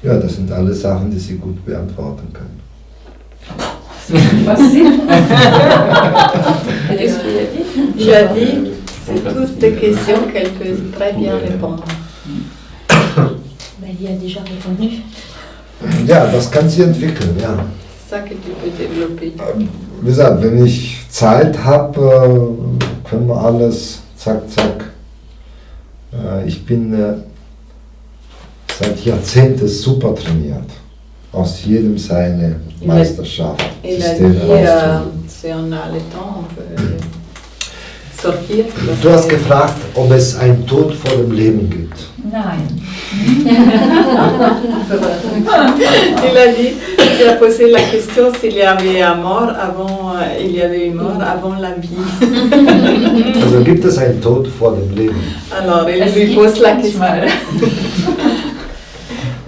Ja, das sind alle Sachen, die Sie gut beantworten können. Facile. Il a dit, c'est toutes des questions qu'elle peut très bien répondre. Il a déjà répondu. Ja, das kann sie entwickeln, ja. C'est ça que tu peux développer. Wie gesagt, wenn ich Zeit habe, können wir alles zack, zack. Ich bin seit Jahrzehnten super trainiert. Aus jedem seine Meisterschaft. Il a Systeme dit, rauszuholen. si on a le temps, on peut sortir. Du hast gefragt, ob es einen Tod vor dem Leben gibt. Nein. Il a dit, il a posé la question s'il y avait une mort avant, il y avait une mort avant la vie. Also gibt es einen Tod vor dem Leben? Alors, il Es lui gibt pose la question. manchmal.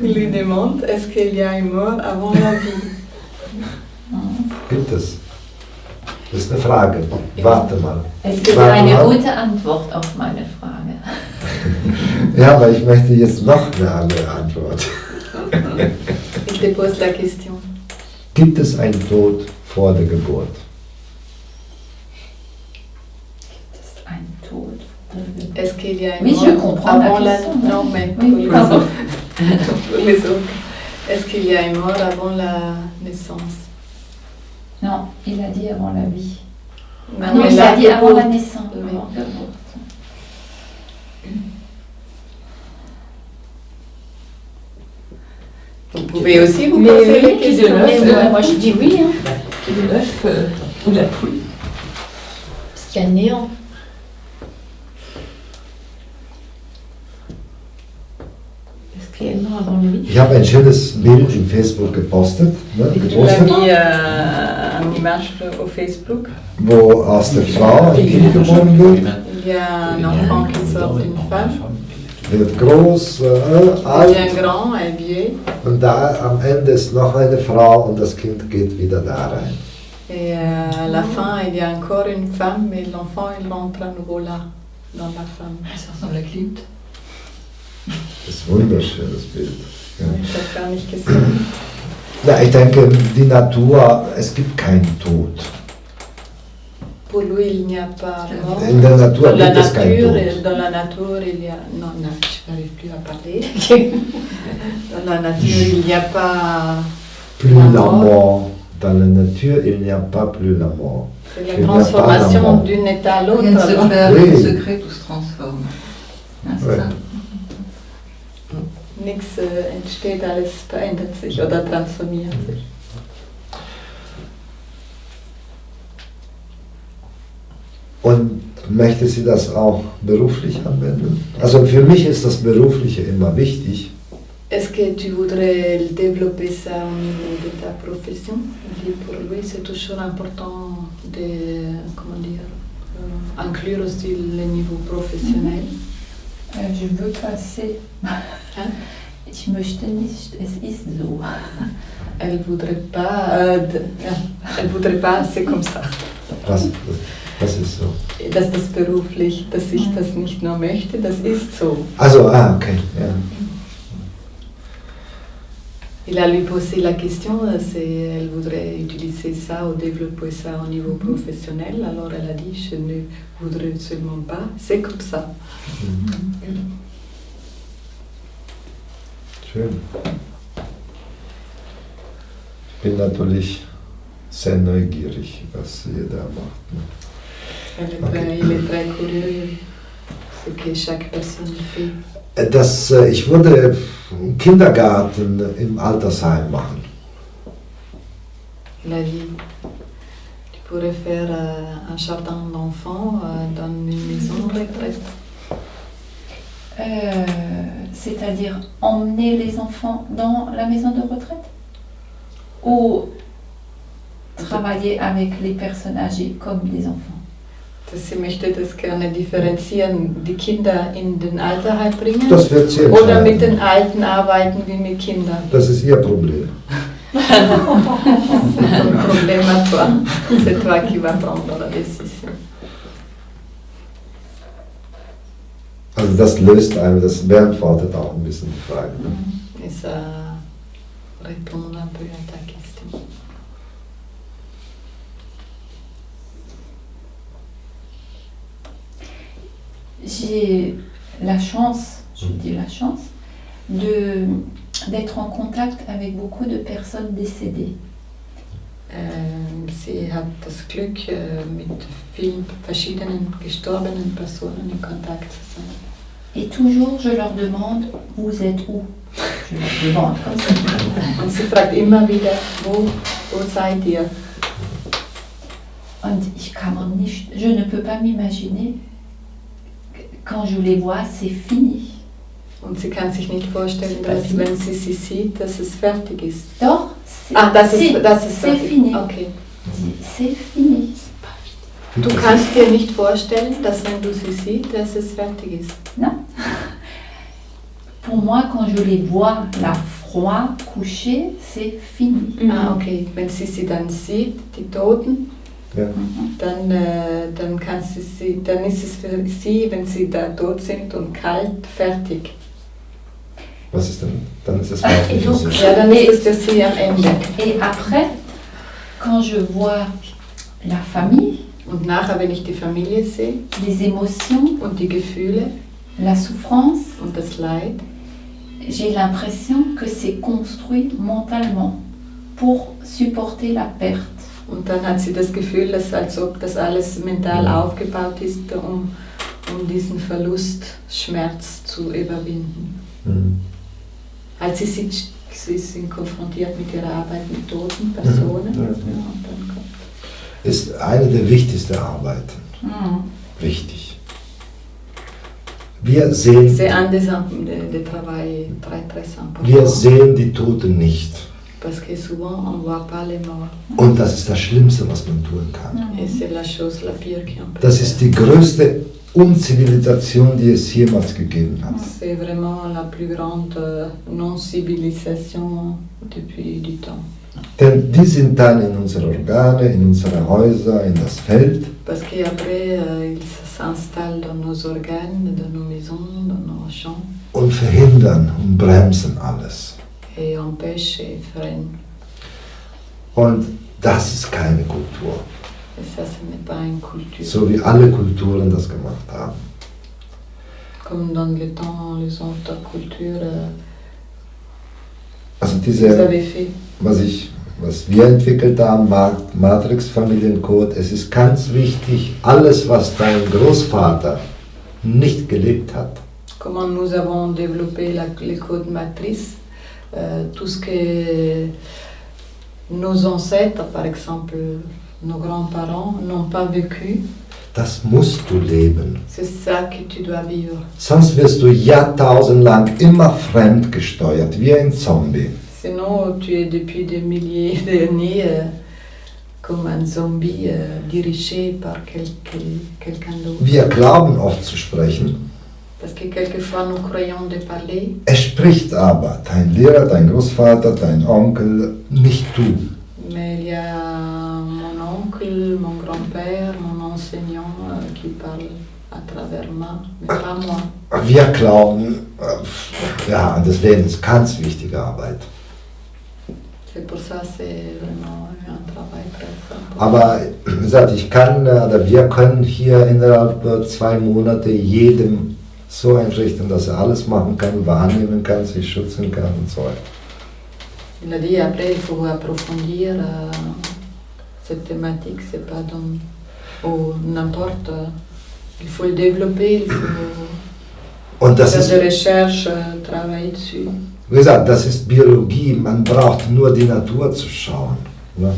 Il lui demande, est-ce qu'il y a une mort avant la vie? Gibt es? Das ist eine Frage. Warte mal. Es gibt Warte eine mal. gute Antwort auf meine Frage. Ja, aber ich möchte jetzt noch eine andere Antwort. Il te pose la question. Gibt es einen Tod vor der Geburt? Das ist ein Tod. Est-ce qu'il y a une Oui, je mort comprends la avant la question. Non, mais pour Oui, les pardon. autres. Pour les autres. Est-ce qu'il y a une mort avant la naissance? Non, il a dit avant la vie. Non, Ah non, mais il a dit la avant la geburt. naissance. Oui. Avant la mort. Vous pouvez aussi vous Mais poser oui, les qui de questions. l'œuf, moi je dis oui. Hein. Qui de l'œuf ou la poule? Parce qu'il y a le néant. Est-ce qu'il y a le mort avant la vie? Ich habe ein schönes Bild in Facebook gepostet, Tu l'as gepostet, mis une image au Facebook. wo aus der Frau ein Kind geboren wird, Il y a un enfant qui sort d'une femme. wird groß, Il alt, devient grand, elle est vieille. und da am Ende ist noch eine Frau und das Kind geht wieder da rein. Et à la fin, il y a encore une femme, mais l'enfant, il rentre à nouveau là, dans la femme. Ça ressemble à Klimt. Das ist ein wunderschönes Bild. Ja. Ich habe gar nicht gesehen. Ja, ich denke, die Natur, es gibt keinen Tod. Pour lui, il n'y a pas mort. In der Natur Dans la gibt es keinen nature, Tod. dans la nature, il y a... Non, non, je n'arrive plus à parler. Dans la nature, il n'y a pas... Plus la mort. Dans la nature, il n'y a pas plus la mort. C'est Il la n'y a pas la transformation mort. d'un état à Rien ne se l'autre. perd, Oui. rien ne se crée, tout se transforme. Ah, c'est Ouais. ça. Nichts entsteht, alles verändert sich oder transformiert sich. Und möchte sie das auch beruflich anwenden? Also für mich ist das Berufliche immer wichtig. Est-ce que tu voudrais développer ça au niveau de ta profession? Et pour lui, c'est toujours important de, comment dire, inclure aussi le niveau professionnel. Je veux passer. Hein? Ich möchte nicht, es ist so. Elle voudrait pas, elle voudrait pas, c'est comme ça. Das ist so. Das ist beruflich, dass ich das nicht nur möchte, das ist so. Also, okay. Ja. Il a lui posé la question, elle voudrait utiliser ça ou développer ça au niveau professionnel. Alors elle a dit, je ne voudrais absolument pas, c'est comme ça. Schön. Ich bin natürlich sehr neugierig, was ihr da macht. Ne? Il est très curieux ce que chaque personne fait. Ich würde einen Kindergarten im Altersheim machen. Il a dit, tu pourrais faire un jardin d'enfants dans une maison de retraite. C'est-à-dire emmener les enfants dans la maison de retraite? Ou travailler avec les personnes âgées comme des enfants? Sie möchte das gerne differenzieren, die Kinder in den Altersheim bringen Das wird sie oder mit entscheiden. den Alten arbeiten wie mit Kindern. Das ist ihr Problem. C'est un problème à toi. C'est toi qui vas prendre la décision. Also das löst einem, das beantwortet auch ein bisschen die Frage. Ne? Et ça répondre un peu à ta question. J'ai la chance, je dis la chance, d'être en contact avec beaucoup de personnes décédées. Sie hat das Glück, mit vielen verschiedenen gestorbenen Personen in Kontakt zu sein. Et toujours, je leur demande, vous êtes où? Je leur demande comme ça. Und sie fragt immer wieder, wo seid ihr? Und je ne peux pas m'imaginer, quand je les vois, c'est fini. Und sie kann sich nicht vorstellen, dass wenn sie sieht, dass es fertig ist. Doch, das ist c'est fertig. fini. Okay. C'est fini. Du kannst dir nicht vorstellen, dass wenn du sie siehst, dass es fertig ist. Non. Pour moi, quand je les vois là froid, couchés, c'est fini. Ah, okay. Wenn sie dann sieht, die Toten, Ja. dann kannst du dann ist es für sie, wenn sie da tot sind und kalt, fertig. Was ist denn? Dann ist es fertig. donc, Ja, dann ist es für sie am Ende. Et après, quand je vois la famille, Und nachher, wenn ich die Familie sehe les émotions, und die Gefühle la souffrance, und das Leid, j'ai l'impression que c'est construit mentalement pour supporter la perte. und dann hat sie das Gefühl, dass als ob das alles mental aufgebaut ist, um diesen Verlustschmerz zu überwinden. Mhm. Als sie sind konfrontiert mit ihrer Arbeit mit toten Personen. Ja. Ja, und dann kommt Ist eine der wichtigsten Arbeiten. Mm. Wichtig. Wir sehen, C'est un des travail très très important. wir sehen die Toten nicht. Parce que souvent on ne voit pas les morts. Und das ist das Schlimmste, was man tun kann. Et c'est la chose la pire qu'on peut Das faire. ist die größte Unzivilisation, die es jemals gegeben hat. C'est vraiment la plus grande non-civilisation depuis du temps. Denn die sind dann in unsere Organe, in unsere Häuser, in das Feld. Parce qu'après, ils s'installent dans nos organes, dans nos maisons, dans nos champs Und verhindern und bremsen alles. et empêchent et freinent. Und das ist keine Kultur, Et ça, ce n'est pas une culture. so wie alle Kulturen das gemacht haben. Comme dans le temps, les autres cultures, Also ils diese, avaient fait. was wir entwickelt haben, Matrix-Familiencode, es ist ganz wichtig, alles, was dein Großvater nicht gelebt hat, Comment nous avons développé les codes matrices, tout ce que nos ancêtres, par exemple nos grands-parents, n'ont pas vécu, das musst du leben. c'est ça que tu dois vivre. Sonst wirst du jahrtausendlang immer fremdgesteuert, wie ein Zombie. Sinon, tu es depuis des milliers d'années comme un zombie dirigé par quelqu'un d'autre. Wir glauben oft zu sprechen, Parce que quelquefois nous croyons de parler, es spricht aber dein Lehrer, dein Großvater, dein Onkel, nicht du. mais il y a mon oncle, mon grand-père, mon enseignant qui parle à travers moi, mais pas moi. Wir glauben, ja, und deswegen ist ganz wichtige Arbeit. C'est pour ça que c'est vraiment un travail très important. Aber wie gesagt, wir können hier innerhalb 2 Monate jedem so einrichten, dass er alles machen kann, wahrnehmen kann, sich schützen kann und so weiter. Il a dit après il faut approfondir cette thématique, c'est pas dans ou n'importe, il faut le développer, il faut Und das faire ist, des recherches, travailler dessus. wie gesagt, das ist Biologie, man braucht nur die Natur zu schauen. Ne?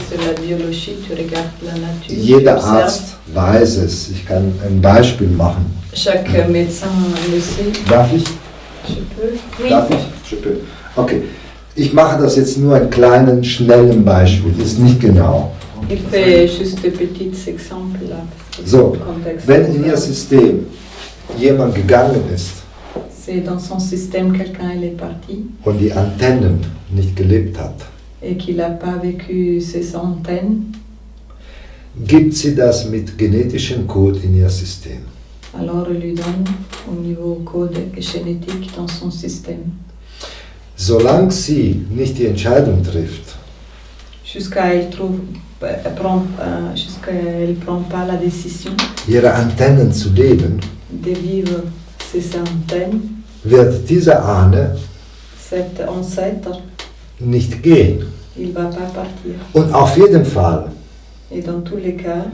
C'est la biologie, tu regardes la nature. Jeder tu observes. Arzt weiß es. Ich kann ein Beispiel machen. Chaque médecin le sait. Darf ich? Je peux. Darf ich? Okay. Ich mache das jetzt nur ein kleines, schnelles Beispiel. Das ist nicht genau. Il fait juste des petits exemples là. parce que So, le contexte wenn est in Ihr différent. System jemand gegangen ist C'est dans son système quelqu'un il est parti und die Antennen nicht gelebt hat, et qu'il n'a pas vécu ses antennes, gibt sie das mit genetischem Code in Ihr System. alors il lui donne au niveau code génétique dans son système. Solange sie nicht die Entscheidung trifft, Jusqu'à jusqu'à elle prend pas la décision ihre Antennen zu leben, de vivre ses antennes, wird dieser Ahne cet ancêtre, nicht gehen. il va pas partir. Und auf jeden Fall Et dans tous les cas,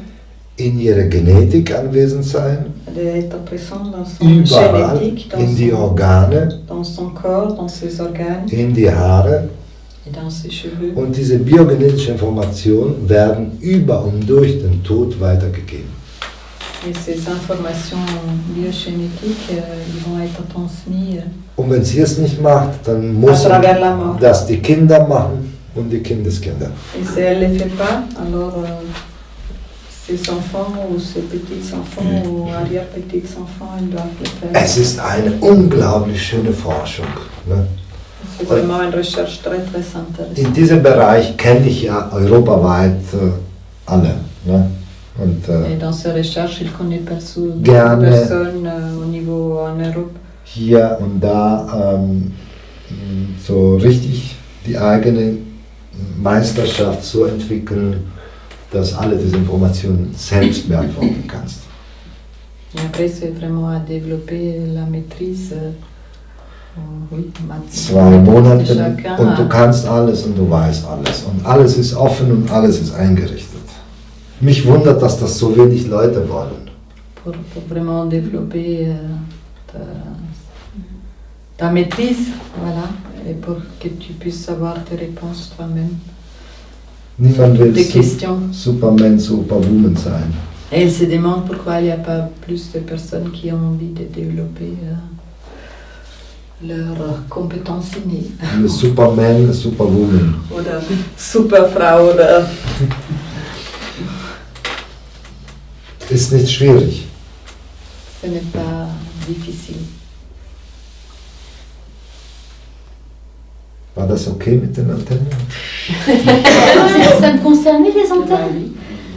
in ihrer Genetik anwesend sein, d'être présent dans son überall, génétique, in die Organe, dans son corps, dans ses organes in die Haare. et dans ses cheveux. Und diese biogenetischen Informationen werden über und durch den Tod weitergegeben. Et ces informations biogénétiques, ils vont être transmises. Und wenn sie es nicht macht, dann muss À travers la mort. das die Kinder machen und die Kindeskinder. Et si elle ne le fait pas, alors ses enfants ou ses petits-enfants ou arrière-petits-enfants, ils doivent le faire. Es ist eine unglaublich schöne Forschung. Ne? C'est vraiment une recherche très très intéressante. In diesem Bereich kenne ich ja europaweit alle. Ne? Und, Et dans ces recherches, il connaît personne Gerne. au niveau en Europe. hier und da so richtig die eigene Meisterschaft so entwickeln, dass alle diese Informationen selbst beantworten kannst. Et après, c'est vraiment à développer la maîtrise. Oui, 2 Monate chacun und du kannst alles und du weißt alles und alles ist offen und alles ist eingerichtet. Mich wundert, dass das so wenig Leute wollen. pour vraiment développer ta maîtrise, voilà, et pour que tu puisses avoir tes réponses toi-même. Niemand will Des questions. Superman, Superwoman sein. Et elle se demande pourquoi il n'y a pas plus de personnes qui ont envie de développer leurs compétences innées. Eine Superman, eine Superwoman. Oder Superfrau oder. Ist nicht schwierig. Ce n'est pas difficile. War das okay mit den Antennen? Ça me concernait les antennes?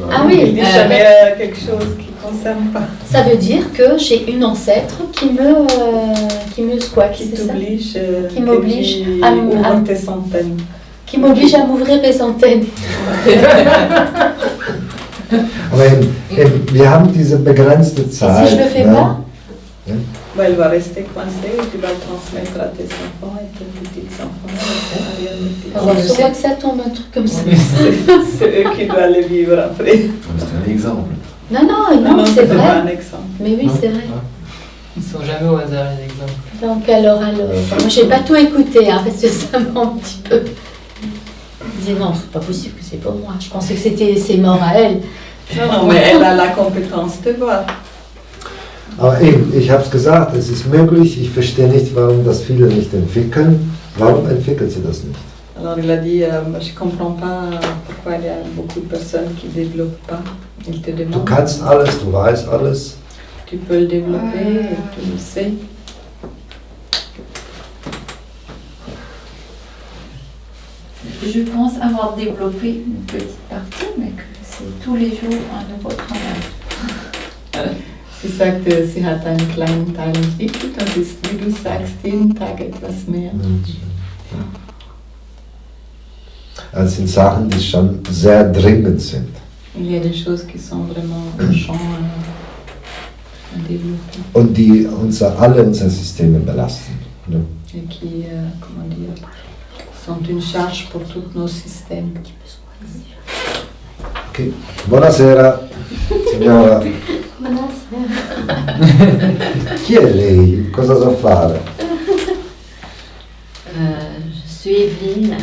Ah oui, Il dit jamais quelque chose qui ne concerne pas. ça veut dire que j'ai une ancêtre qui me squatte, Qui c'est ça? t'oblige. Qui m'oblige que tu à ouvres tes antennes. Qui m'oblige à m'ouvrir les antennes. Aber wir haben diese begrenzte Et Zeit. si je le fais ne? pas, Bah, elle va rester coincée et tu vas le transmettre à tes enfants et tes petits-enfants. alors il faudra que ça tombe un truc comme ça. C'est eux qui doivent le vivre après. C'est un exemple. Non, non, c'est pas vrai. un exemple. Mais oui, c'est vrai. Ils sont jamais au hasard les exemples. Donc alors, moi j'ai pas tout écouté, hein, parce que ça m'a un petit peu... Je disais non, c'est pas possible que c'est pour moi. Je pensais que c'est mort à elle. Non, mais elle a la compétence de voir. Aber eben, ich habe es gesagt, es ist möglich. Ich verstehe nicht, warum das viele nicht entwickeln. Warum entwickelt sie das nicht? Alors il a dit, je comprends pas pourquoi il y a beaucoup de personnes qui ne développent pas. Il te Du demande, kannst alles, du weißt alles. tu peux le développer, et tu le sais. Je pense avoir développé une petite partie, mais que c'est tous les jours un nouveau travail. Sie sagte, sie hat einen kleinen Teil entwickelt und ist, wie du sagst, jeden Tag etwas mehr. Also es sind Sachen, die schon sehr dringend sind. Il y a des choses qui sont vraiment urgentes à développer Und die alle unsere Systeme belasten. Ne? et qui, comment dire, sont une charge pour tous nos systèmes. Okay. Buonasera, signora. Chi è lei? Cosa sa fare? Je suis Evelyne.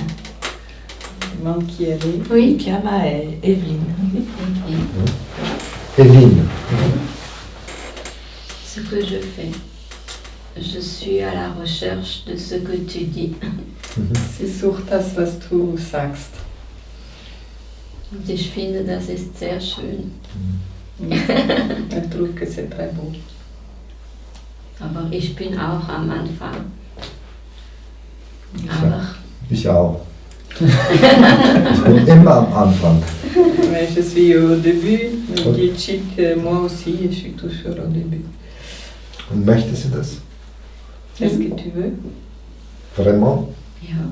Il demande qui elle est. Oui. Kama et Evelyne. Evelyne. Ce que je fais, je suis à la recherche de ce que tu dis. Sie sucht das, was du sagst. Und ich finde, das ist sehr schön. Elle trouve que c'est très beau. Aber ich bin auch am Anfang. Aber Ich auch. Ich bin immer am Anfang. Mais je suis au début, me dit Chick, moi aussi, je suis toujours au début. Und möchte sie das? Est-ce que tu veux? Vraiment? Ja.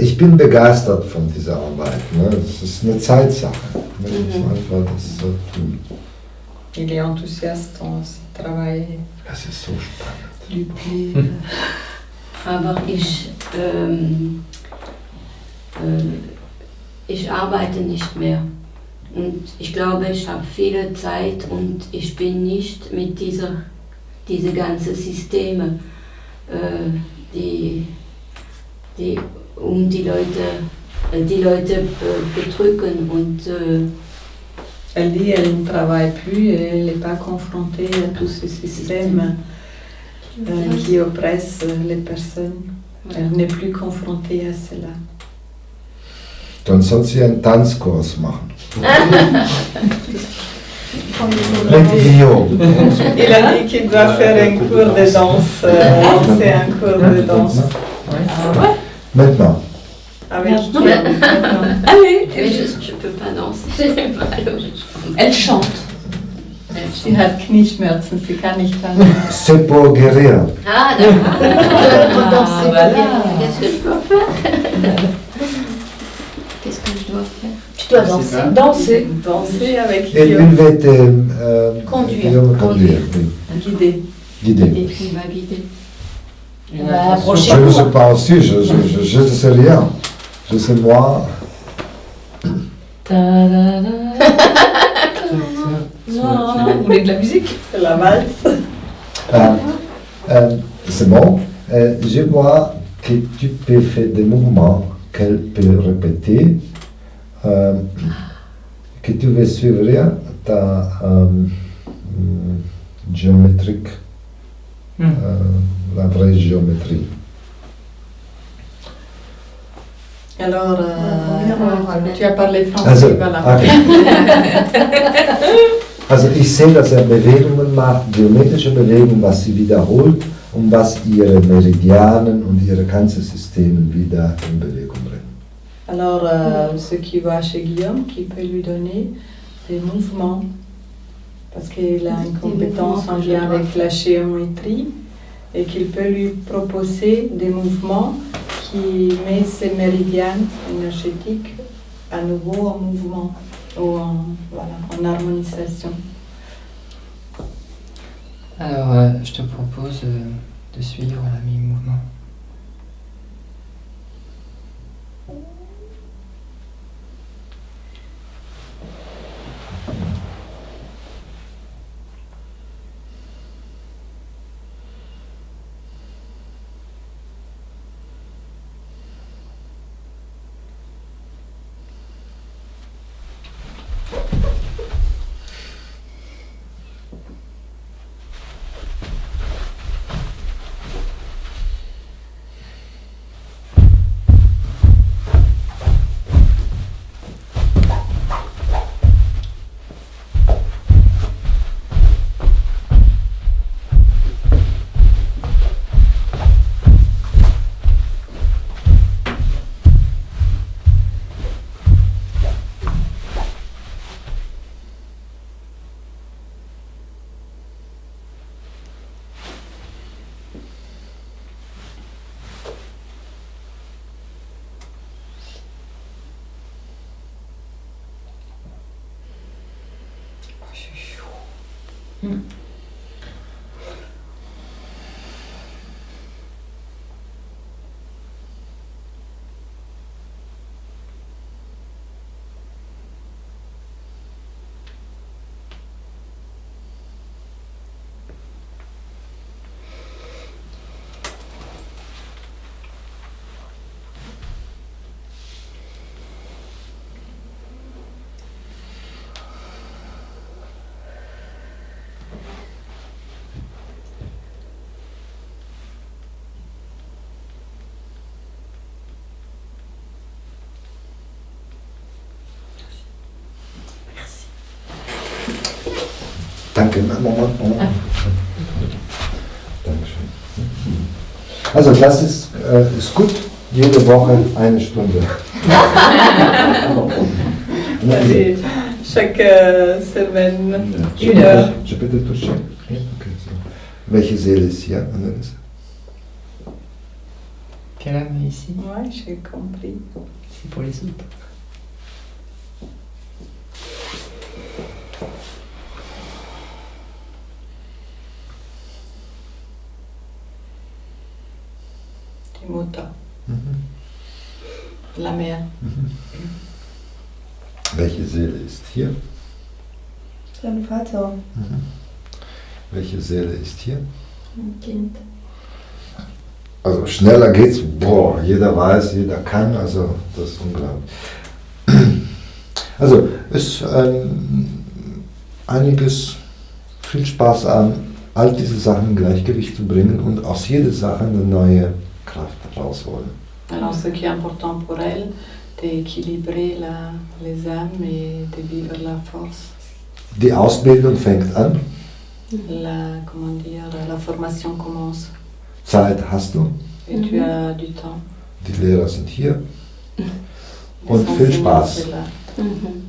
Ich bin begeistert von dieser Arbeit. Ne? Es ist eine Zeitsache. Ne? Ich einfach das so tun. Il est enthousiaste dans ce travail. Es ist so spannend. Lui plaît. Aber ich arbeite nicht mehr. Und ich glaube, ich habe viele Zeit und ich bin nicht mit diese ganzen Systeme, die die Leute bedrücken und Elle dit qu'elle ne travaille plus et elle n'est pas confrontée à tous ces systèmes qui oppressent les personnes. Elle n'est plus confrontée à cela. Dann soll sie einen Tanzkurs machen. Mit Rio. Il a dit qu'il doit faire un cours de danse, lancer un cours de danse. Maintenant. Avec qui Allez, je peux pas danser. Elle chante. Sie hat Knieschmerzen, sie kann nicht tanzen. C'est pour guérir. Ah, d'accord. Qu'est-ce Qu'est-ce que je dois faire? Qu'est-ce que je dois faire? Tu dois danser. Danser. Danser avec Et Guillaume, il va te Conduire. conduire. Oui. guider. Guider. Il va guider. Une On va attention. approcher. Je ne sais pas aussi, je ne sais rien. Je sais moi. Vous voulez de la musique? C'est la valse. C'est bon. Je vois que tu peux faire des mouvements qu'elle peut répéter, que tu veux suivre ta géométrique, la vraie géométrie. Alors, tu as parlé français, Also, voilà. okay. Also ich sehe, dass Bewegungen macht, geometrische Bewegungen, was sie wiederholt und was ihre Meridianen und ihre ganzen Systeme wieder in Bewegung bringen. Alors, ce qui va chez Guillaume, qui peut lui donner des mouvements, parce qu'il a une compétence en lien avec la géométrie, et qu'il peut lui proposer des mouvements qui met ses méridiennes énergétiques à nouveau en mouvement, ou en harmonisation. Alors, je te propose de suivre mes mouvements. Danke, Moment. Dankeschön. Also das ist gut, jede Woche eine Stunde. Et chaque semaine, une heure. Je peux te toucher? Ok, so. Welche Seele ist hier? Anneliese? Quelle âme est ici? Ouais, j'ai compris. C'est pour les autres. Die Mutter, Mhm. la mère. Welche Seele ist hier? Dein Vater, Welche Seele ist hier? ein Kind. Also schneller geht's, boah, jeder weiß, jeder kann, also das ist unglaublich. Also ist einiges, viel Spaß an, all diese Sachen in Gleichgewicht zu bringen und aus jeder Sache eine neue Kraft rausholen. Alors, ce qui est important pour elle, d'équilibrer les âmes et de vivre la force. Die Ausbildung fängt an, Comment dire, la formation commence Zeit hast du, et tu as du temps. die Lehrer sind hier Les und viel enseignants, Spaß. c'est là. Mhm.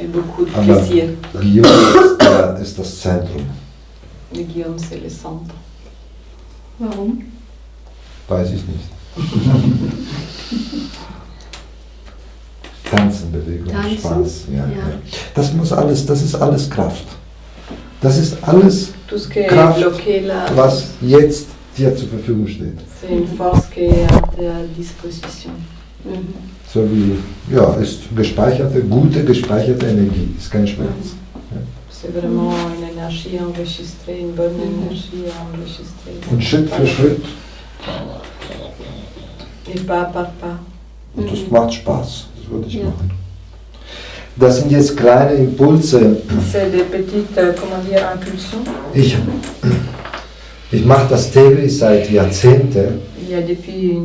Et beaucoup de Aber plaisir. Guillaume ist das Zentrum, Le Guillaume, c'est le centre. Warum? weiß ich nicht. Tanzen, Bewegung, Tanzen? Spaß. Ja, Ja. ja. Das muss alles, das ist alles Kraft. Das ist alles, Tout ce qui est Kraft, bloqué là, was jetzt dir zur Verfügung steht. c'est une force qui est à ta disposition. Mhm. So wie, ja, ist gespeicherte, gute gespeicherte Energie, ist kein Schmerz. C'est vraiment une énergie enregistrée, une bonne énergie enregistrée. Und Schritt für Schritt, Et pas par pas. und das macht Spaß, das würde ich Ja. machen. Das sind jetzt kleine Impulse. C'est des petites, comment dire, impulsions. Ich mache das täglich seit Jahrzehnten Il y a depuis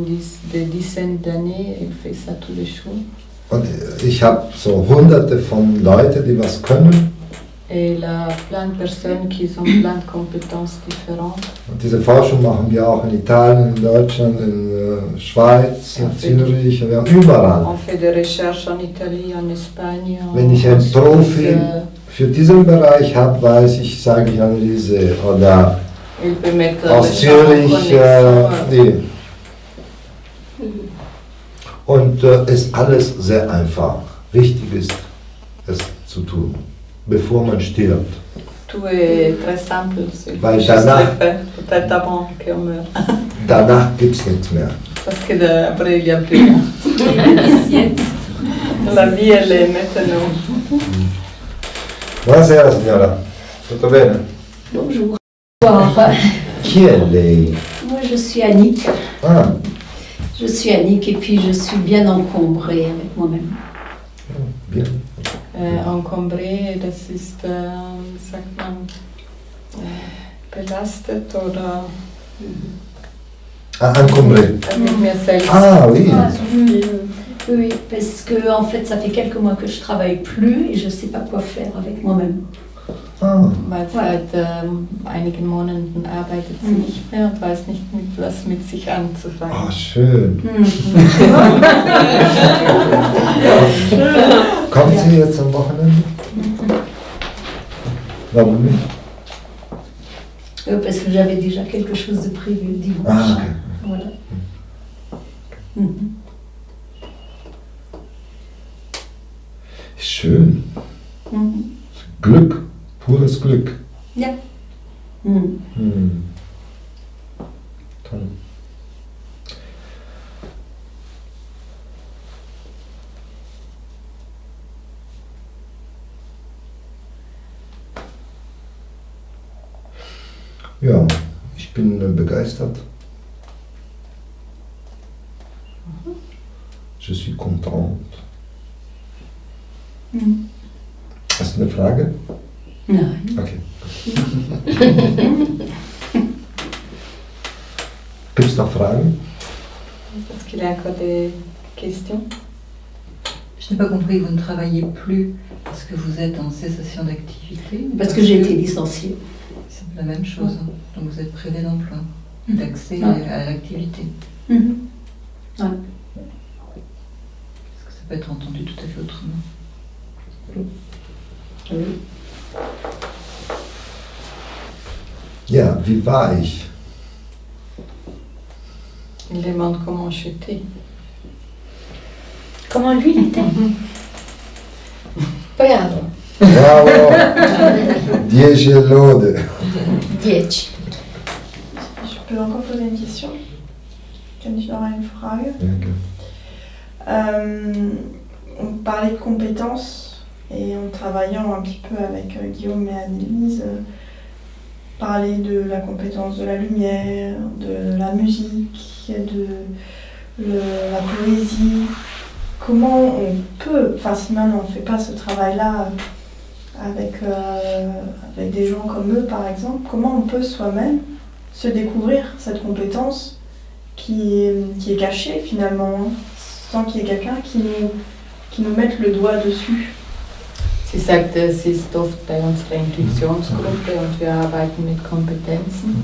des dizaines d'années, il fait ça tous les jours. und ich habe so hunderte von Leuten, die was können. Et il a plein de personnes qui ont plein de compétences différentes. Und diese Forschung machen wir auch in Italien, in Deutschland, in Schweiz, in Zürich, ja, überall. On fait des recherches en Italie, en Espagne, en Wenn ich einen Suisse, Profi für diesen Bereich habe, weiß ich, sage ich Anneliese oder il peut mettre aus les gens en Zürich, connexion, die. Und ist alles sehr einfach. Wichtig ist, es zu tun, bevor man stirbt. Tout est très simple, il faut Weil juste danach- le faire, peut-être avant qu'on meure. Danach gibt es nichts mehr. Parce que après, il n'y a plus rien. La vie, elle est maintenant. Buonasera signora, tutto bene? Bonjour. Bonjour. Chi è lei? Moi, je suis Annick. Ah, Je suis Annick et puis je suis bien encombrée avec moi-même. bien. Encombré, das ist, sagt man, belastet oder Ah, encombré. avec mir selbst. Ah oui. Oui, oui, parce que en fait, ça fait quelques mois que je travaille plus et je ne sais pas quoi faire avec moi-même. Ah, Weil seit einigen Monaten arbeitet sie nicht mehr und weiß nicht, was mit sich anzufangen. ah schön. Kommt sie jetzt am Wochenende? Warum nicht? Parce que j'avais déjà quelque chose de prévu le dimanche. Ah, okay. Voilà. Mhm. Schön. Mhm. Glück, pures Glück. Ja. Mhm. Hm. Toll. Ja, ich bin begeistert. Je suis contente. Mhm. Hast du eine Frage? Nein. Okay. Gibt es noch Fragen? Est-ce qu'il y a encore des questions? Je n'ai pas compris, vous ne travaillez plus parce que vous êtes en cessation d'activité ou Parce que j'ai été licenciée. C'est la même chose, hein. Donc vous êtes privé d'emploi, d'accès Ouais. à l'activité. Mhm. Parce que ça peut être entendu tout à fait autrement. Oui. Ja, wie war ich? Il demande comment j'étais. Comment lui, il était. Regarde. Bravo! 10 lode. 10. Je peux encore poser une question? Kann ich noch eine Frage? On parlait de compétences et en travaillant un petit peu avec Guillaume et Annelise, parler de la compétence de la lumière, de la musique, de la poésie. Comment on peut, enfin si maintenant on ne fait pas ce travail-là avec des gens comme eux par exemple, comment on peut soi-même se découvrir cette compétence qui est cachée finalement, hein, sans qu'il y ait quelqu'un qui nous mette le doigt dessus. Sie sagt, es ist oft bei unserer Intuitionsgruppe und wir arbeiten mit Kompetenzen.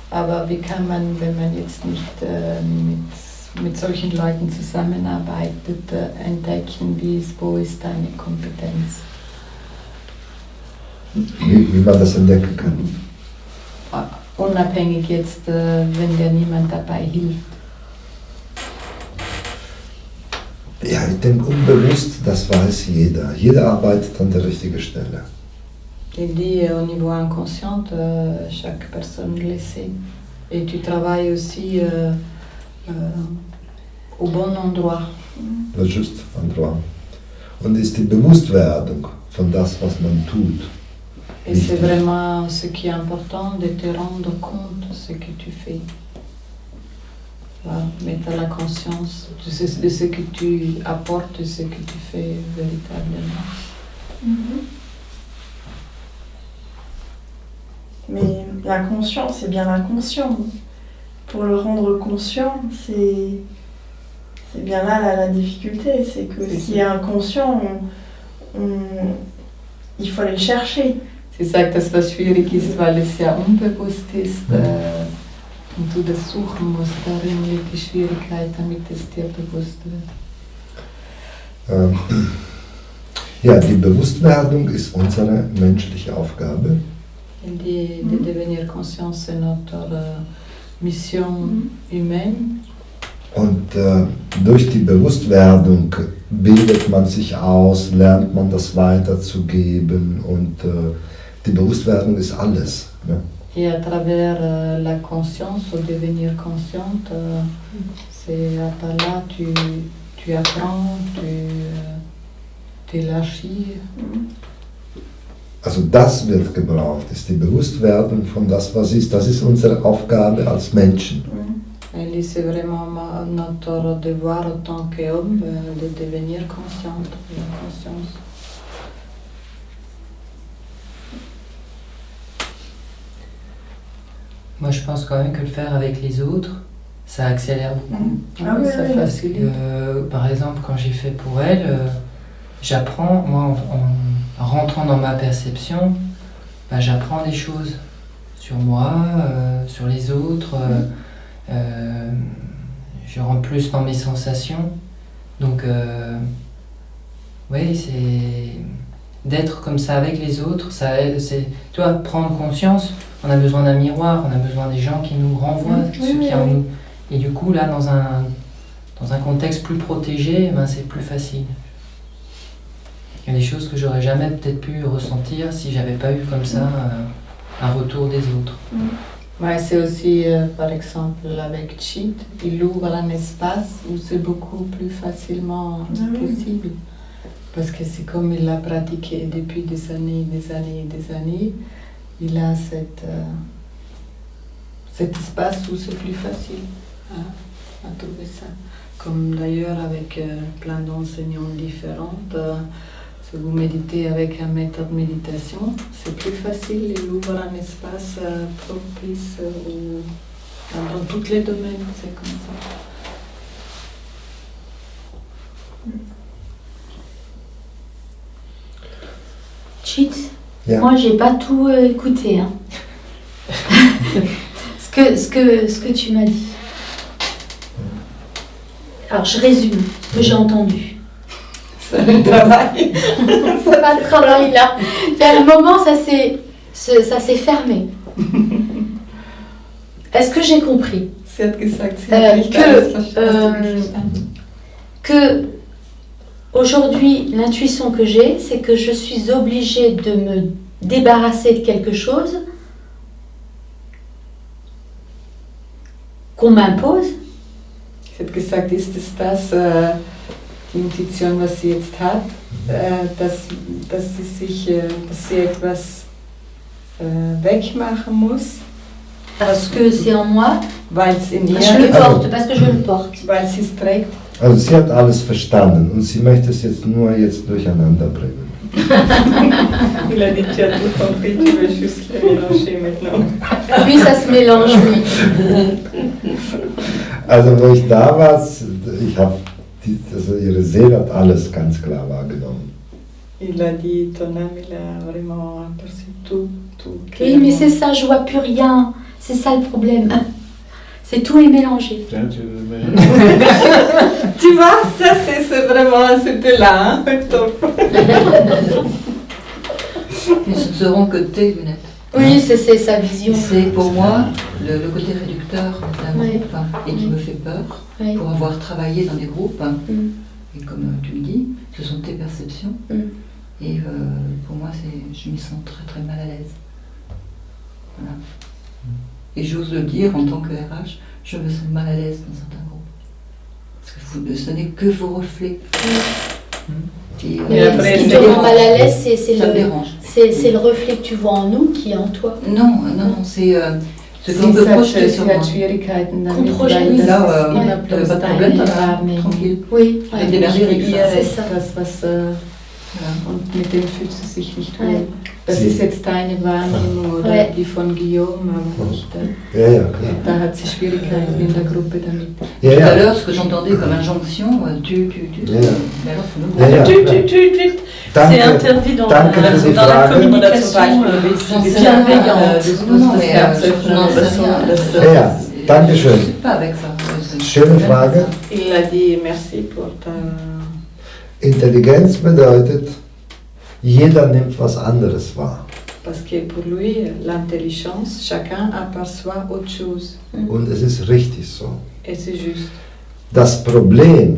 Aber wie kann man, wenn man jetzt nicht mit solchen Leuten zusammenarbeitet, entdecken, wo ist deine Kompetenz? Wie man das entdecken kann. Unabhängig jetzt, wenn dir niemand dabei hilft. Ja, ich denke unbewusst, das weiß jeder. Jeder arbeitet an der richtigen Stelle. Il dit au niveau inconscient, chaque personne le sait. Et tu travailles aussi au bon endroit. Das ist just endroit. Und ist die Bewusstwerdung von das, was man tut. Et c'est vraiment ce qui est important, de te rendre compte de ce que tu fais. Voilà, mettre la conscience de ce que tu apportes, de ce que tu fais véritablement. Mais l'inconscient, c'est bien l'inconscient. Pour le rendre conscient, c'est bien là la difficulté. C'est que ce qui est inconscient, il faut aller le chercher. Sie sagt, dass was schwierig ist, weil es ja unbewusst ist und du das suchen musst. Darin liegt die Schwierigkeit, damit es dir bewusst wird. Ja, die Bewusstwerdung ist unsere menschliche Aufgabe. De devenir conscient, c'est notre mission humaine. Und durch die Bewusstwerdung bildet man sich aus, lernt man das weiterzugeben und die Bewusstwerdung ist alles. Ne? Et à travers la conscience, ou devenir consciente, c'est à part là tu apprends, tu élargis. Also das wird gebraucht, ist die Bewusstwerdung von das, was ist. Das ist unsere Aufgabe als Menschen. Et c'est vraiment notre devoir en tant qu'homme de devenir consciente de la conscience. Moi, je pense quand même que le faire avec les autres, ça accélère beaucoup. Ah oui, ça facilite. Par exemple, quand j'ai fait pour elle, j'apprends, moi, en rentrant dans ma perception, j'apprends des choses sur moi, sur les autres. Je rentre plus dans mes sensations. Donc, oui, c'est d'être comme ça avec les autres, ça aide. C'est, tu vois, prendre conscience. On a besoin d'un miroir, on a besoin des gens qui nous renvoient ce qu'il y a en nous. Et du coup, là, dans un contexte plus protégé, c'est plus facile. Il y a des choses que j'aurais jamais peut-être pu ressentir si j'avais pas eu comme ça un retour des autres. Ouais, c'est aussi, par exemple, avec Chit, il ouvre un espace où c'est beaucoup plus facilement possible. Parce que c'est comme il l'a pratiqué depuis des années, il a cet espace où c'est plus facile à trouver ça. Comme d'ailleurs avec plein d'enseignants différents. Si vous méditez avec un méthode de méditation, c'est plus facile, il ouvre un espace propice dans tous les domaines, c'est comme ça. Chit, Yeah. moi j'ai pas tout écouté. Hein. ce que tu m'as dit. Alors je résume ce que j'ai entendu. C'est le travail. C'est pas le travail là. À un moment ça s'est fermé. est-ce que j'ai compris Sie hat gesagt, sie hat nicht alles verstanden. que aujourd'hui, l'intuition que j'ai, c'est que je suis obligée de me débarrasser de quelque chose qu'on m'impose. Sie hat gesagt, ist es das, die Intuition, was sie jetzt hat, dass sie etwas wegmachen muss, Parce que c'est en moi, weil es in parce que je le ihr, porte, parce que je le porte. weil sie es trägt. Also sie hat alles verstanden und sie möchte es jetzt nur durcheinander bringen. Il a dit tu as tout compris, tu veux juste le mélanger maintenant. Lui, ça se mélange, oui. Also wo ich da war, ich habe also ihre Seele hat alles ganz klar wahrgenommen. Il a dit ton âme, il a vraiment aperçu tout. Oui, mais c'est ça, je vois plus rien. C'est ça le problème. C'est tout est mélangé. Tiens, tu veux Tu vois, ça c'est vraiment, c'était là, hein, top. Mais ce ne seront que tes lunettes. Oui, c'est sa vision. C'est pour moi le côté réducteur d'un Oui. groupe et qui me fait peur Oui. pour avoir travaillé dans des groupes. Mm. Et comme tu le dis, ce sont tes perceptions. Mm. Et pour moi, je m'y sens très très mal à l'aise. Voilà. Et j'ose le dire en tant que RH, je me sens mal à l'aise dans certains groupes. Parce que ce n'est que vos reflets. Et, Mais après, ce qui c'est te rend mal à l'aise, c'est ça me dérange. c'est le reflet que tu vois en nous qui est en toi. Non, c'est ce qu'on peut projeter sur moi. Schwierigkeiten Qu'on projette. weil Là, das immer pas bloß de problème, deine ça va, Wahrnehmung. tranquille. Oui, Avec ouais. des bergers, Ihr c'est ça. etwas, was Voilà. und mit dem fühlt sie sich nicht wohl. Ouais. Das Sie- ist jetzt deine Wahrnehmung oder Ouais. die von Guillaume, aber nicht. Ja, ja, klar. Da hat sie Schwierigkeiten in der Gruppe damit. Ja, Tout à ja. l'heure, ce que j'entendais comme injonction, tu. Ja, ja. Mais alors, faut me voir. Ja, ja, Tu, klar. tu, tu, tu. C'est Danke, interdit dans, danke la, für die dans la Frage. communication J'en sais bienveillante. rien, non, mais j'en sais rien. Ja, ja, danke Je schön. ne suis pas avec ça. Schöne Frage. Il a dit merci pour ta. Intelligenz bedeutet, jeder nimmt was anderes wahr. Parce que pour lui, l'intelligence, chacun aperçoit autre chose. Und es ist richtig so. Et c'est juste. Das Problem,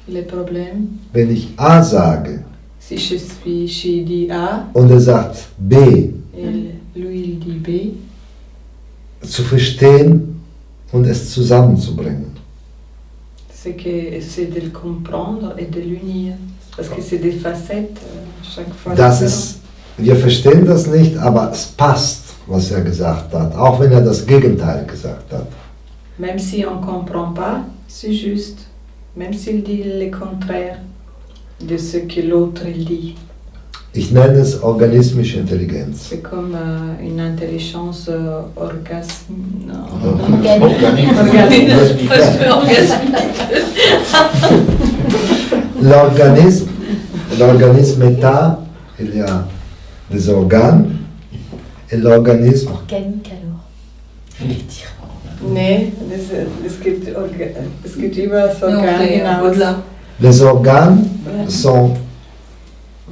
Le problème, wenn ich A sage si je dis A und er sagt B, et lui il dit B, zu verstehen und es zusammenzubringen. c'est de le comprendre et de l'unir. Parce que c'est des facettes, chaque fois. Das différentes. ist, wir verstehen das nicht, aber es passt, was er gesagt hat, auch wenn er das Gegenteil gesagt hat. Même si on ne comprend pas, c'est juste. Même s'il dit le contraire de ce que l'autre il dit. Ich nenne es organismische Intelligenz. C'est comme une intelligence orgasme. L'organisme est là, il y a des organes, et l'organisme, Organique alors. Je vais dire. Nee, es gibt über das Non, Organ c'est hinaus. au-delà. les organes sont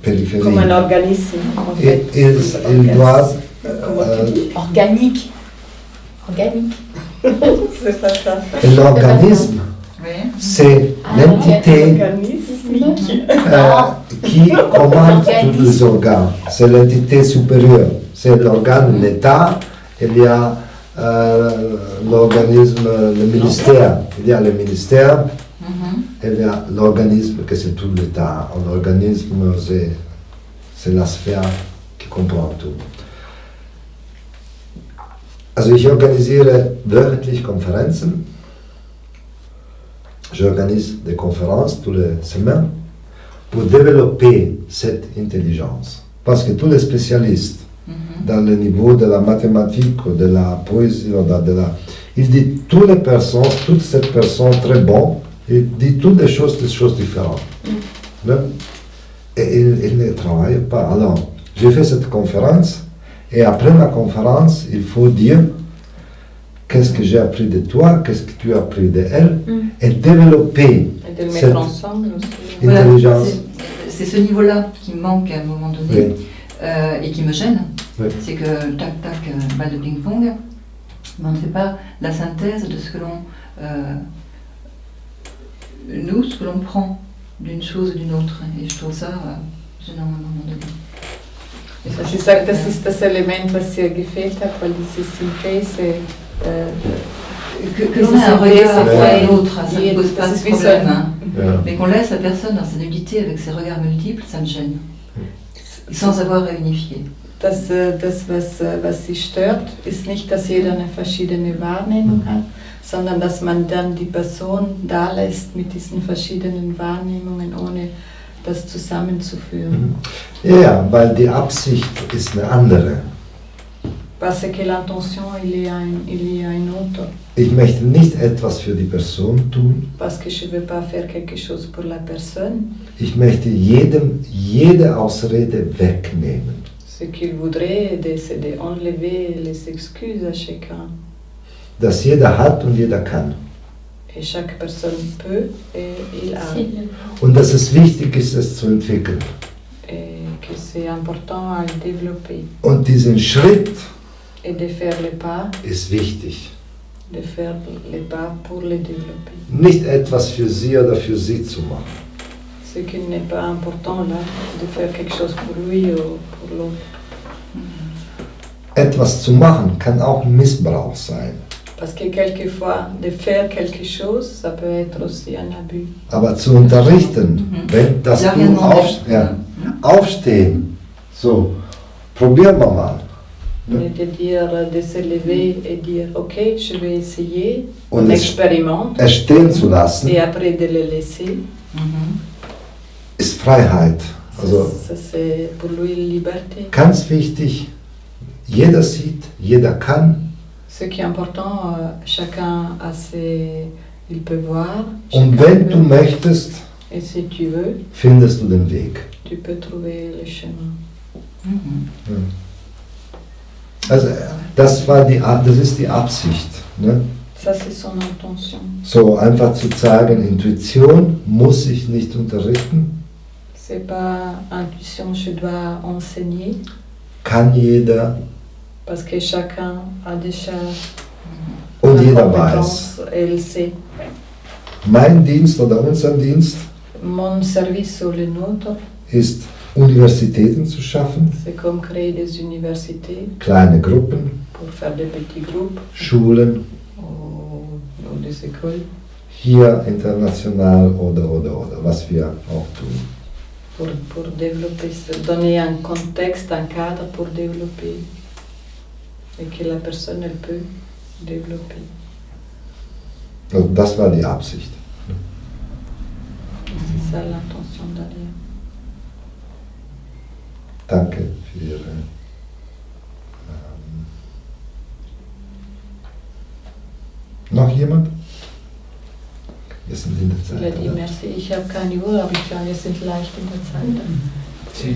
périphériques. Comme un organisme. En fait. Ils doivent Organique. Organique. C'est pas ça. et l'organisme, Oui. c'est l'entité Organisme. qui commande tous les organes. C'est l'entité supérieure. C'est l'organe, l'État, il y a l'organisme, le ministère. Il y a le ministère, il y a l'organisme que c'est tout l'État. L'organisme, c'est la sphère qui comprend tout. Also ich organisiere wöchentlich Konferenzen. J'organise des conférences tous les semaines pour développer cette intelligence. Parce que tous les spécialistes, dans le niveau de la mathématique, ou de la poésie, il dit toutes les personnes, toutes ces personnes très bonnes, il dit toutes des choses différentes. Et il ne travaille pas. Alors, j'ai fait cette conférence, et après la conférence, il faut dire qu'est-ce que j'ai appris de toi, qu'est-ce que tu as appris de elle, et développer Et de le cette mettre ensemble aussi. Voilà, intelligence. c'est ce niveau-là qui me manque à un moment donné Oui. et qui me gêne. Oui. C'est que tac tac, balle de ping-pong, Mais on ne fait pas la synthèse de ce que l'on... nous, ce que l'on prend d'une chose ou d'une autre. Et je trouve ça gênant à un moment donné. Das ist das Element, was ihr gefehlt hat, weil diese Synthese... Que l'on ait un regard Ouais. sur l'autre, ça ne pose pas Das de ist wie so problème. ein- Hein. Ja. Mais qu'on laisse la personne dans sa nudité avec ses regards multiples, ça me gêne. Sans avoir à unifier. Das, was sie stört, ist nicht, dass jeder eine verschiedene Wahrnehmung hat, sondern dass man dann die Person da lässt mit diesen verschiedenen Wahrnehmungen, ohne das zusammenzuführen. Ja, weil die Absicht ist eine andere. Parce que l'intention, il y a une autre. Ich möchte nicht etwas für die Person tun. Parce que je ne veux pas faire quelque chose pour la personne. Ich möchte jedem jede Ausrede wegnehmen. Ce qu'il voudrait, c'est d'enlever les excuses à chacun. Das jeder hat und jeder kann. Et chaque personne peut et il a. Und dass es wichtig ist, es zu entwickeln. Et que c'est important à le développer. Und diesen Schritt Et de faire les pas, ist wichtig. de faire les pas pour les développer. Nicht etwas für sie oder für sie zu machen. Ce qui n'est pas important là, de faire quelque chose pour lui ou pour l'autre. Etwas zu machen kann auch Missbrauch sein. Parce que quelquefois, de faire quelque chose, ça peut être aussi un abus. Aber zu unterrichten, wenn das Ja, du genau. aufstehen, so, probieren wir mal. Mais de dire, de se lever et dire, ok, je vais essayer, Und on es, expérimente, es stehen zu lassen, et après de le laisser, ist Freiheit. Also ça c'est pour lui liberté. ganz wichtig, jeder sieht, jeder kann. Ce qui est important, chacun a ses... Il peut voir. Und chacun wenn peut- du möchtest, Et si tu veux, findest du den Weg. tu peux trouver le chemin. Also das ist die Absicht. Ne? Ça, c'est son intention. So einfach zu zeigen, Intuition muss ich nicht unterrichten, C'est pas intuition, je dois enseigner, kann jeder parce que chacun a déjà und la jeder weiß. compétence et il sait. Mein Dienst oder unser Dienst Mon service ou le nôtre, ist, Universitäten zu schaffen, c'est comme créer des universités kleine Gruppen, pour faire des petits groupes Schulen, ou des écoles, hier international oder, was wir auch tun. pour développer, donner un contexte, un cadre pour développer et que la personne elle peut développer. Also das war die Absicht. C'est ça l'intention derrière. Danke für Ihre noch jemand? Wir sind in der Il a Zeit. dit Oder? merci, ich habe keine Uhr, aber ich glaube, wir sind leicht in der Zeit. C'est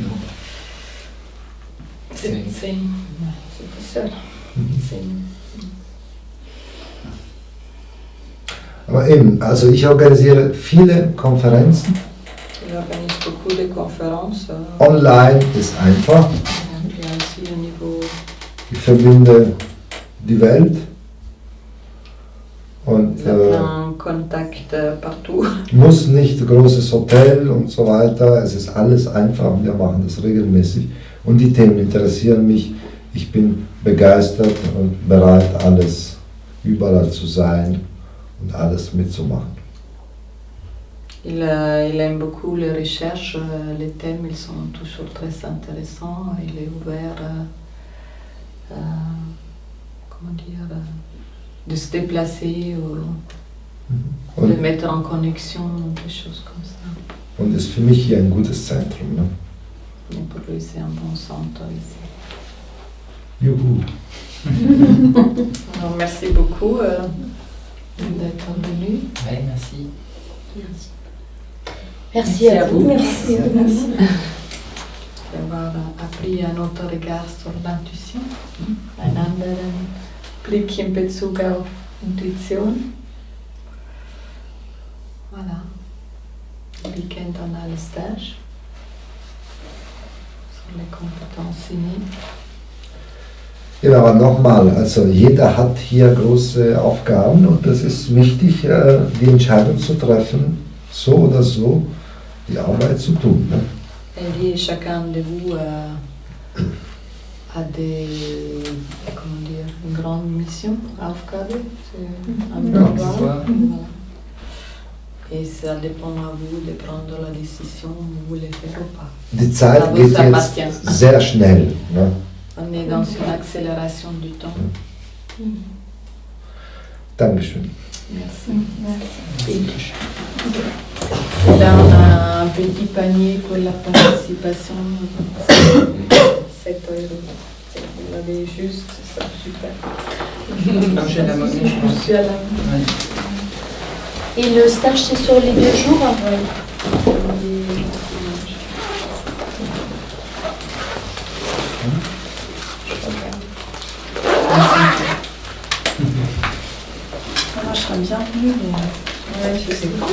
ça. Aber eben, also ich organisiere viele Konferenzen. Il organise beaucoup de conférences. Online ist einfach. Il y a aussi au niveau. Ich verbinde die Welt. Und Il y a plein contact partout. muss nicht großes Hotel und so weiter. Es ist alles einfach. Wir machen das regelmäßig. Und die Themen interessieren mich. Ich bin begeistert und bereit, alles überall zu sein und alles mitzumachen. Il aime beaucoup les recherches, les thèmes ils sont toujours très intéressants. Il est ouvert, comment dire, de se déplacer ou de Und, mettre en connexion des choses comme ça. und ist für mich hier ein gutes Zentrum. Ne? Mais pour lui c'est un bon centre ici. Juhu. Alors, merci beaucoup d'être venu. Ouais, merci. Merci à vous. Merci. D'avoir appris un autre regard sur l'intuition, einen anderen Blick in Bezug auf Intuition. Voilà. Wir kennen dann alle Stage sur les compétences innées. Ja, aber nochmal, also jeder hat hier große Aufgaben und das ist wichtig, die Entscheidung zu treffen, so oder so, die Arbeit zu tun. Ne? Elle dit chacun de vous a des, comment dire, une grande mission, Aufgabe, c'est un devoir. Voilà. Et ça dépend à vous de prendre la décision, vous voulez faire ou pas. Die Zeit Ça vous geht appartient. jetzt sehr schnell. Ne? On est dans une accélération du temps. Dankeschön. Merci. Et là, on a un petit panier pour la participation. 7 €. Vous l'avez juste, c'est super. Comme j'ai la monnaie, je pense. suis à la Ouais. Et le stage, c'est sur les 2 jours? Moi, je serais bien venue, mais Ouais, je sais pas.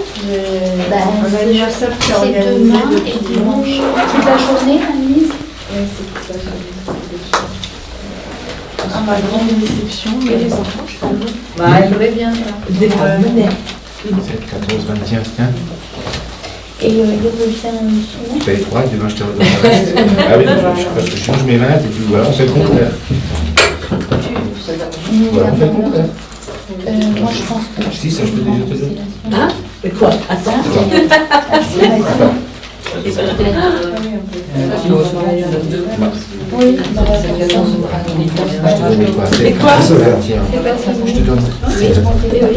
Bah, on a déjà ça qui est c'est organisé demain depuis et dimanche. Toute la journée, Annelise? Ouais, c'est tout ça, Ah, ma grande déception, mais les enfants, je pense. Bah, elle aurait bien ça. Des mener. 14, 21, hein. Et il revient souvent. Tu fais froid, demain je te redonne le reste. Ah oui, parce que je change mes mains et puis voilà, on fait le contraire. Voilà, on fait le contraire. Moi, je pense que... Si, ça je peux déjà te dire. Hein? Mais quoi? Attends. Attends. Oui, Et quoi? C'est ça. Tiens, je te donne. oui.